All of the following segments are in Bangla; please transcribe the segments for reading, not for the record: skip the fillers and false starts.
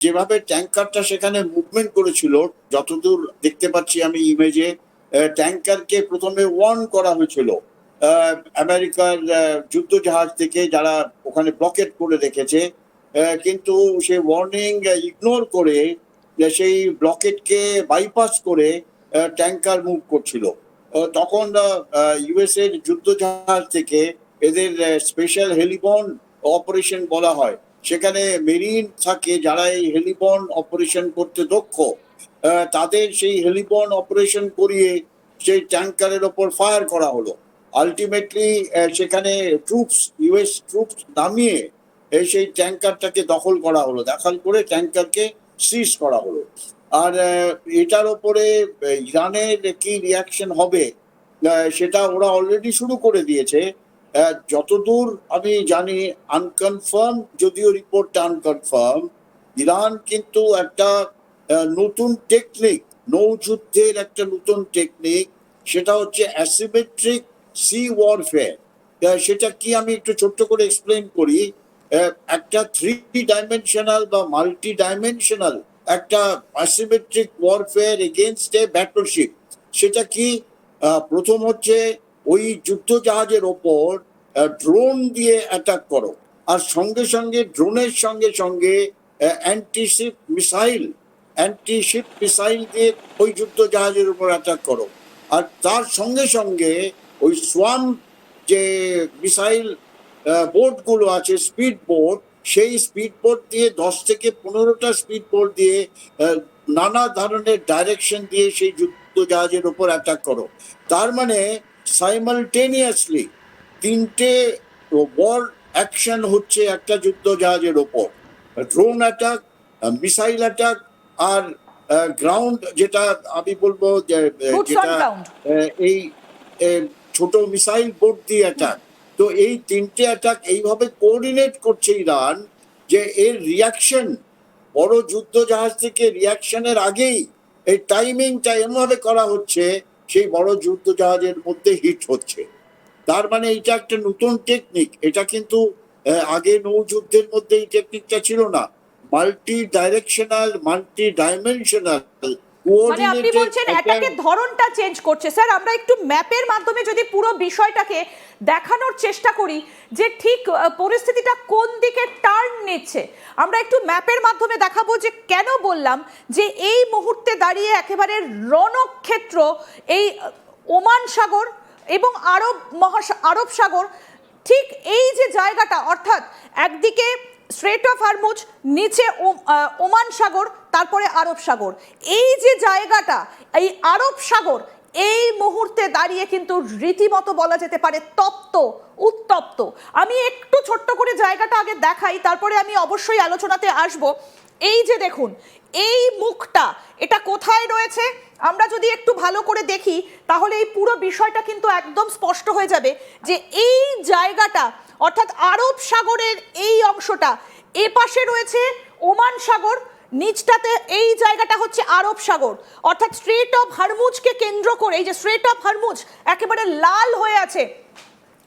যেভাবে ট্যাঙ্কারটা সেখানে মুভমেন্ট করেছিল, যতদূর দেখতে পাচ্ছি আমি ইমেজে, ট্যাঙ্কারকে প্রথমে ওয়ার্ন করা হয়েছিল আমেরিকার যুদ্ধ জাহাজ থেকে, যারা ওখানে ব্লকেট করে রেখেছে, কিন্তু সে ওয়ার্নিং ইগনোর করে সেই ব্লকেটকে বাইপাস করে ট্যাঙ্কার মুভ করছিল। তখন ইউএসএ যুদ্ধ জাহাজ থেকে এদের স্পেশাল হেলিবর্ন অপারেশন বলা হয়, সেখানে মেরিন থাকে যারা এই হেলিবর্ন অপারেশন করতে দক্ষ, তাদের সেই হেলিবর্ন অপারেশন করিয়ে সেই ট্যাঙ্কারের ওপর ফায়ার করা হলো। আলটিমেটলি সেখানে ইউএস ট্রুপস নামিয়ে সেই ট্যাঙ্কারটাকে দখল করা হলো, দখল করে ট্যাঙ্কারকে সিজ করা হলো। আর এটার ওপরে ইরানের কি রিয়াকশন হবে সেটা ওরা অলরেডি শুরু করে দিয়েছে। যতদূর আমি জানি, আনকনফার্ম যদিও রিপোর্টটা আনকনফার্ম, ইরান কিন্তু একটা নতুন টেকনিক, নৌযুদ্ধের একটা নতুন টেকনিক, সেটা হচ্ছে অ্যাসিমেট্রিক সি ওয়ারফেয়ার। সেটা কি আমি একটু ছোট্ট করে এক্সপ্লেন করি। একটা 3 ডাইমেনশনাল বা মাল্টি ডাইমেনশনাল একটা অ্যাসিমেট্রিক ওয়ারফেয়ার এগেইনস্ট এ ব্যাটলশিপ। সেটা কি? প্রথম হচ্ছে ওই যুদ্ধ জাহাজের ওপর ড্রোন দিয়ে অ্যাটাক করো, আর সঙ্গে সঙ্গে ড্রোনের সঙ্গে সঙ্গে অ্যান্টিশিপ মিসাইল দিয়ে ওই যুদ্ধ জাহাজের উপর অ্যাটাক করো। আর তার সঙ্গে সঙ্গে ওই সোয়াম যে মিসাইল বোটগুলো আছে, স্পিড বোট, সেই স্পিড বোট দিয়ে 10 থেকে 15টা স্পিড বোট দিয়ে নানা ধরনের ডাইরেকশন দিয়ে সেই যুদ্ধ জাহাজের উপর অ্যাটাক করো। তার মানে সাইমালটেনিয়াসলি 3টে ওয়ার অ্যাকশন হচ্ছে একটা যুদ্ধ জাহাজের ওপর: ড্রোন অ্যাটাক, মিসাইল অ্যাটাক, আর গ্রাউন্ড, যেটা আমি বলবো যেটা এই ছোট মিসাইল বোট দিয়ে অ্যাটাক। তো এই 3টে অ্যাটাক এইভাবে কোঅর্ডিনেট করছে ইরান যে এর রিয়াকশন বড় যুদ্ধ জাহাজ থেকে রিয়াকশনের আগেই এই টাইমিংটা এমনভাবে করা হচ্ছে সেই বড় যুদ্ধ জাহাজের মধ্যে হিট হচ্ছে। তার মানে এটা একটা নতুন টেকনিক। এটা কিন্তু আগে নৌযুদ্ধের মধ্যে এই টেকনিকটা ছিল না। মাল্টি ডাইরেকশনাল, মাল্টি ডাইমেনশনাল, মানে আপনি বলছেন অ্যাটাকের ধরনটা চেঞ্জ করছে। স্যার, আমরা একটু ম্যাপের মাধ্যমে যদি পুরো বিষয়টাকে দেখানোর চেষ্টা করি যে ঠিক পরিস্থিতিটা কোন দিকে টার্ন নিচ্ছে, আমরা একটু ম্যাপের মাধ্যমে দেখাবো যে কেন বললাম যে এই মুহূর্তে দাঁড়িয়ে একেবারে রণক্ষেত্র এই ওমান সাগর এবং আরব সাগর, ঠিক এই যে জায়গাটা, অর্থাৎ একদিকে স্ট্রেট অফ হরমুজ, নিচে ওমান সাগর, তারপরে আরব সাগর, এই যে জায়গাটা, এই আরব সাগর এই মুহূর্তে দাঁড়িয়ে কিন্তু রীতিমতো বলা যেতে পারে তপ্ত, উত্তপ্ত। আমি একটু ছোট্ট করে জায়গাটা আগে দেখাই, তারপরে আমি অবশ্যই আলোচনাতে আসব। এই যে দেখুন, এই মুখটা, এটা কোথায় রয়েছে আমরা যদি একটু ভালো করে দেখি তাহলে এই পুরো বিষয়টা কিন্তু একদম স্পষ্ট হয়ে যাবে যে এই জায়গাটা, অর্থাৎ আরব সাগরের এই অংশটা, এ পাশে রয়েছে ওমান সাগর, নিচটাতে এই জায়গাটা হচ্ছে আরব সাগর। অর্থাৎ স্ট্রেট অফ হরমুজকে কেন্দ্র করে এই যে স্ট্রেট অফ হরমুজ একেবারে লাল হয়ে আছে।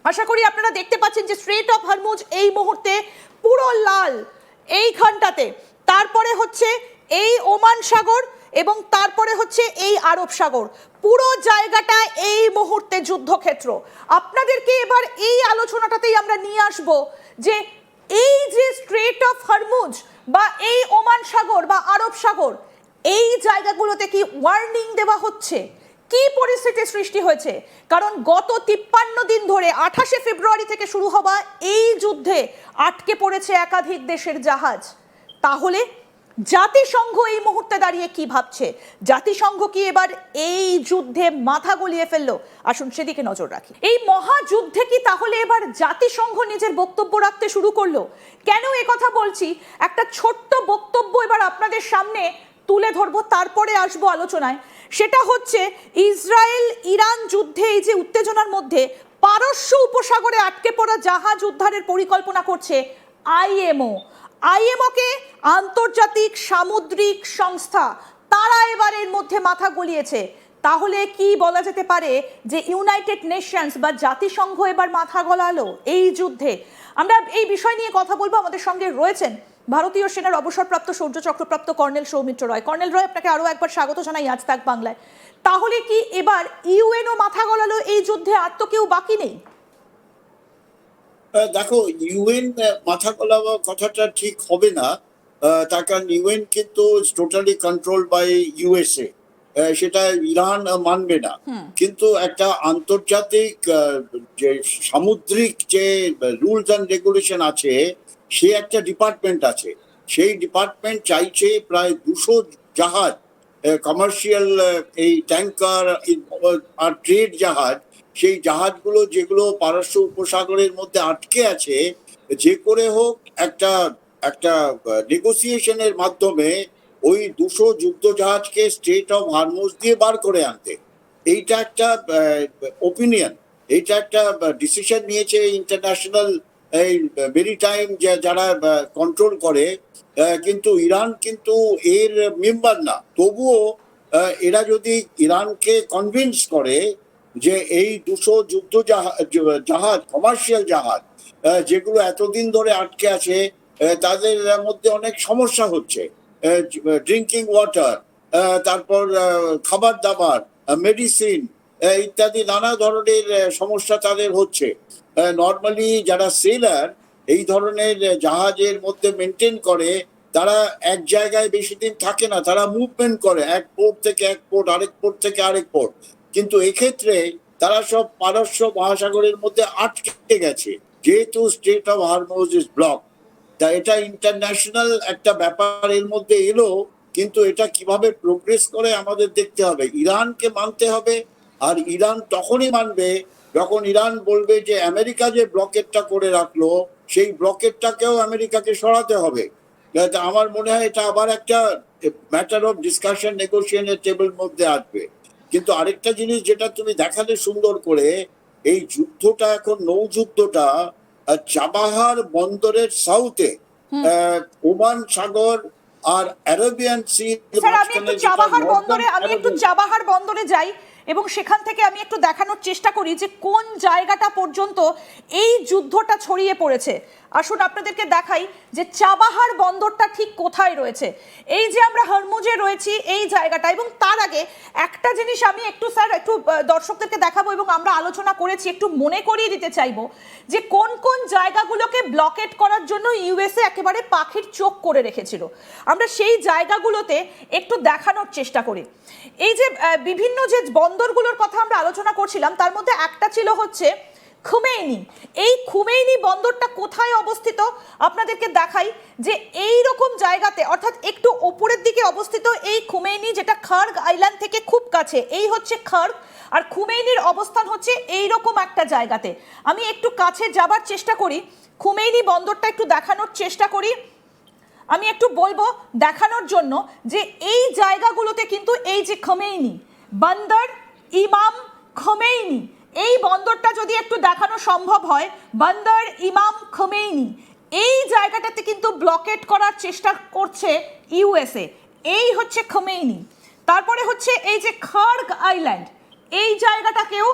আশা করি আপনারা দেখতে পাচ্ছেন যে স্ট্রেট অফ হরমুজ এই মুহূর্তে পুরো লাল এইখানটাতে। তারপরে হচ্ছে এই ওমান সাগর এবং তারপরে হচ্ছে এই আরব সাগর। পুরো জায়গাটা এই মুহূর্তে যুদ্ধক্ষেত্র। আপনাদেরকে এবার এই আলোচনাটাতেই আমরা নিয়ে আসব যে এই যে স্ট্রেট অফ হরমুজ বা এই ওমান সাগর বা আরব সাগর, এই জায়গাগুলোতে কি ওয়ার্নিং দেওয়া হচ্ছে? কি পরিস্থিতির সৃষ্টি হয়েছে? কারণ গত 53 দিন ধরে 28শে ফেব্রুয়ারি থেকে শুরু হওয়া এই যুদ্ধে আটকে পড়েছে একাধিক দেশের জাহাজ। তাহলে জাতিসংঘ এই মুহূর্তে দাঁড়িয়ে কি ভাবছে? জাতিসংঘ কি এবার এই যুদ্ধে মাথা গলিয়ে ফেললো? আসুন সেদিকে নজর রাখি। এই মহাযুদ্ধে কি তাহলে এবার জাতিসংঘ নিজের বক্তব্য রাখতে শুরু করলো? কেন এ কথা বলছি, একটা ছোট্ট বক্তব্য এবার আপনাদের সামনে তুলে ধরবো, তারপরে আসবো আলোচনায়। সেটা হচ্ছে ইসরায়েল ইরান যুদ্ধে এই যে উত্তেজনার মধ্যে পারস্য উপসাগরে আটকে পড়া জাহাজ উদ্ধারের পরিকল্পনা করছে আইএমওকে, আন্তর্জাতিক সামুদ্রিক সংস্থা, তারা এবার এর মধ্যে মাথা গলিয়েছে। তাহলে কি বলা যেতে পারে যে ইউনাইটেড নেশনস বা জাতিসংঘ এবার মাথা গলালো এই যুদ্ধে? আমরা এই বিষয় নিয়ে কথা বলবো। আমাদের সঙ্গে রয়েছেন ভারতীয় সেনার অবসরপ্রাপ্ত শৌর্য চক্রপ্রাপ্ত কর্নেল সৌমিত্র রয়। কর্নেল রয়, আপনাকে আরো একবার স্বাগত জানাই আজ তাক বাংলায়। তাহলে কি এবার ইউএনও মাথা গলালো এই যুদ্ধে, আর তো কেউ বাকি নেই? দেখো, ইউএন মাথা গলাবার কথাটা ঠিক হবে না। তার কারণ ইউএন কিন্তু টোটালি কন্ট্রোল বাই ইউএসএ, সেটা ইরান মানবে না। কিন্তু একটা আন্তর্জাতিক যে সামুদ্রিক যে রুলস অ্যান্ড রেগুলেশন আছে, সে একটা ডিপার্টমেন্ট আছে। সেই ডিপার্টমেন্ট চাইছে প্রায় 200 জাহাজ, কমার্শিয়াল এই ট্যাঙ্কার আর ট্রেড জাহাজ, সেই জাহাজগুলো যেগুলো পারস্য উপসাগরের মধ্যে আটকে আছে, যে করে হোক একটা একটা নেগোসিয়েশনের মাধ্যমে ওই 200 যুদ্ধ জাহাজকে স্ট্রেট অফ হরমুজ দিয়ে বার করে আনতে। এইটা একটা ওপিনিয়ন, এইটা একটা ডিসিশন নিয়েছে ইন্টারন্যাশনাল এই মেরিটাইম যারা কন্ট্রোল করে। কিন্তু ইরান কিন্তু এর মেম্বার না। তবুও এরা যদি ইরানকে কনভিন্স করে যে এই 200 যুদ্ধ জাহাজ, কমার্শিয়াল জাহাজ যেগুলো এতদিন ধরে আটকে আছে, তাদের মধ্যে অনেক সমস্যা হচ্ছে, ড্রিঙ্কিং ওয়াটার, তারপর খাবার দাবার, মেডিসিন ইত্যাদি নানা ধরনের সমস্যা তাদের হচ্ছে। নর্মালি যারা সেলার এই ধরনের জাহাজের মধ্যে মেনটেন করে, তারা এক জায়গায় বেশি দিন থাকে না, তারা মুভমেন্ট করে এক পোর্ট থেকে এক পোর্ট, আরেক পোর্ট থেকে আরেক পোর্ট। কিন্তু এক্ষেত্রে তারা সব পারস্য মহাসাগরের মধ্যে আটকে গেছে, যেহেতু strait of Hormuz is block. তা এটা ইন্টারন্যাশনাল একটা ব্যাপার এর মধ্যে এলো, কিন্তু এটা কিভাবে প্রোগ্রেস করে আমাদের দেখতে হবে। ইরানকে মানতে হবে, আর ইরান তখনই মানবে যখন ইরান বলবে যে আমেরিকা যে ব্লকেটটা করে রাখলো, সেই ব্লকেটটাকেও আমেরিকাকে সরাতে হবে। আমার মনে হয় এটা আবার একটা ম্যাটার অফ ডিসকাশন, নেগোসিয়েশনের টেবিল মধ্যে আসবে। কিন্তু আরেকটা জিনিস যেটা তুমি দেখালে সুন্দর করে, এই যুদ্ধটা এখন নৌযুদ্ধটা চাবাহার বন্দরের সাউথে, ওমান সাগর আর আরবিয়ান সি। স্যার, আমি একটু চাবাহার বন্দরে যাই এবং সেখান থেকে আমি একটু দেখানোর চেষ্টা করি যে কোন জায়গাটা পর্যন্ত এই যুদ্ধটা ছড়িয়ে পড়েছে। আসুন আপনাদেরকে দেখাই যে চাবাহার বন্দরটা ঠিক কোথায় রয়েছে। এই যে আমরা হরমুজে রয়েছি এই জায়গাটা, এবং তার আগে একটা জিনিস আমি একটু স্যার একটু দর্শকদেরকে দেখাবো এবং আমরা আলোচনা করেছি, একটু মনে করিয়ে দিতে চাইবো যে কোন কোন জায়গাগুলোকে ব্লকেট করার জন্য ইউএসএ একেবারে পাখির চোখ করে রেখেছিল। আমরা সেই জায়গাগুলোতে একটু দেখানোর চেষ্টা করি। এই যে বিভিন্ন যে বন্দরগুলোর কথা আমরা আলোচনা করছিলাম, তার মধ্যে একটা ছিল হচ্ছে খুমেইনি। এই খুমেইনি বন্দরটা কোথায় অবস্থিত আপনাদেরকে দেখাই, যে এই রকম জায়গাতে, অর্থাৎ একটু ওপরের দিকে অবস্থিত এই খুমেইনি, যেটা খার্গ আইল্যান্ড থেকে খুব কাছে। এই হচ্ছে খার্গ, আর খুমেইনির অবস্থান হচ্ছে এই রকম একটা জায়গাতে। আমি একটু কাছে যাবার চেষ্টা করি, খুমেইনি বন্দরটা একটু দেখানোর চেষ্টা করি। আমি একটু বলবো দেখানোর জন্য যে এই জায়গাগুলোতে কিন্তু এই যে খোমেইনি বন্দর, ইমাম খোমেইনি, এই বন্দরটা যদি একটু দেখানো সম্ভব হয়, বন্দর ইমাম খোমেইনি, এই জায়গাটাতে কিন্তু ব্লকেট করার চেষ্টা করছে ইউএসএ। এই হচ্ছে খোমেইনি। তারপরে হচ্ছে এই যে খার্গ আইল্যান্ড, এই জায়গাটাকেও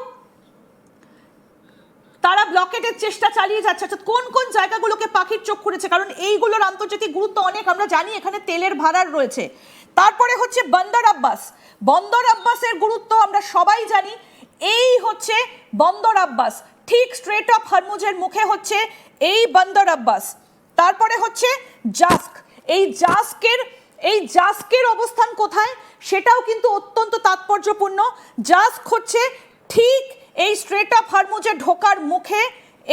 তারা ব্লকেটের চেষ্টা চালিয়ে যাচ্ছে। অর্থাৎ কোন কোন জায়গাগুলোকে পাখির চোখ করেছে, কারণ এইগুলোর আন্তর্জাতিক গুরুত্ব অনেক, আমরা জানি এখানে তেলের ভাড়ার রয়েছে। তারপরে হচ্ছে বন্দর আব্বাস। বন্দর আব্বাসের গুরুত্ব আমরা সবাই জানি। এই হচ্ছে বন্দর আব্বাস, ঠিক স্ট্রেট অফ হরমুজের মুখে হচ্ছে এই বন্দর আব্বাস। তারপরে হচ্ছে জাস্ক। এই জাস্কের অবস্থান কোথায় সেটাও কিন্তু অত্যন্ত তাৎপর্যপূর্ণ। জাস্ক হচ্ছে ঠিক এই স্ট্রেট অফ হরমুজে ঢোকার মুখে,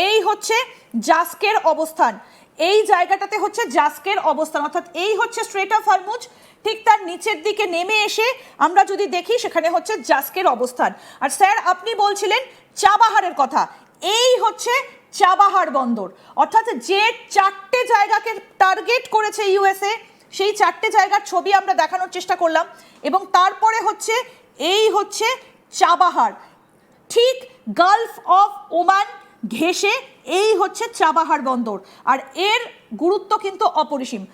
এই হচ্ছে জাস্কের অবস্থান। এই জায়গাটাতে হচ্ছে জাস্কের অবস্থান, অর্থাৎ এই হচ্ছে স্ট্রেট অফ হরমুজ, ঠিক তার নিচের দিকে নেমে এসে আমরা যদি দেখি সেখানে হচ্ছে জাস্কের অবস্থান। আর স্যার আপনি বলছিলেন চাবাহারের কথা, এই হচ্ছে চাবাহার বন্দর। অর্থাৎ যে 4টে জায়গাকে টার্গেট করেছে ইউএসএ, সেই 4টে জায়গার ছবি আমরা দেখানোর চেষ্টা করলাম। এবং তারপরে হচ্ছে এই হচ্ছে চাবাহার, ঠিক গালফ অফ ওমান ঘেঁষে এই হচ্ছে চাবাহার বন্দর, আর এর গুরুত্ব কিন্তু অপরিসীম।